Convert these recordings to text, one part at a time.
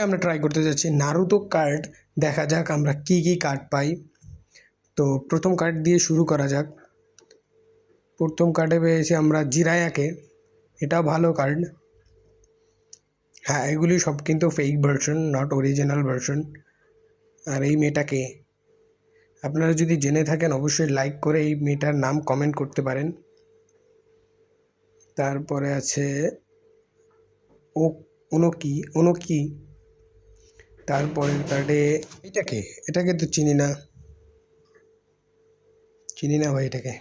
আমরা ট্রাই করতে যাচ্ছি নারুতো কার্ড। দেখা যাক আমরা কি কি কার্ড পাই। তো প্রথম কার্ড দিয়ে শুরু করা যাক। প্রথম কার্ডে পেয়েছি আমরা জিরায়াকে। এটা ভালো কার্ড। হ্যাঁ, এগুলি সব কিন্তু fake version, not original version. আর এই মেয়েটাকে আপনারা যদি জেনে থাকেন অবশ্যই লাইক করে এই মেয়েটার নাম কমেন্ট করতে পারেন। তারপরে আছে ও ওনোকি। তারপরের কার্ডে এটাকে তো চিনি না ভাই এটাকে।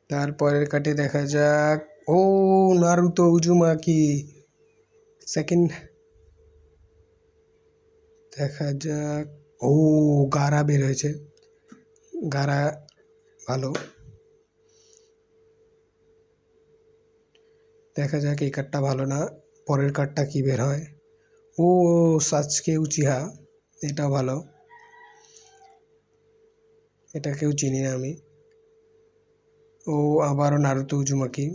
তারপরের কার্ডে দেখা যাক ও নারুতো উজুমাকি সেকেন্ড। দেখা যাক ও গারা বের হয়েছে। গারা ভালো। দেখা যাক এই কার্ডটা ভালো না, পরের কার্ডটা কি বের হয়। ও সাচকে উচিহা, এটা ভালো। এটাকেও চিনি না আমি। ও আবারও নারুতো উজুমাকি।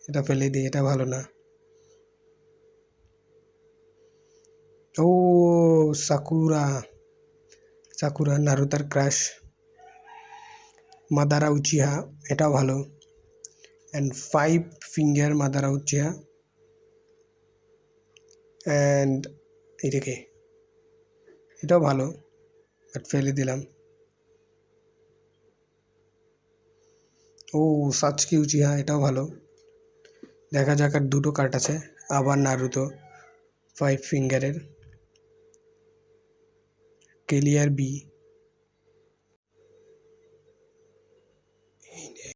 এটা ফেলে দিই, এটা ভালো না। ও সাকুরা নারুতার ক্রাশ। মাদারা উচিহা, এটাও ভালো। And 5 finger Madara Uchiha. And এটাও ভালো, বাট ফেলে দিলাম। ও সাচকি উচিহা, এটাও ভালো। দেখা যাক আর দুটো কার্ড আছে। আবার নারুতো 5 ফিঙ্গারের। কেলিয়ার বি,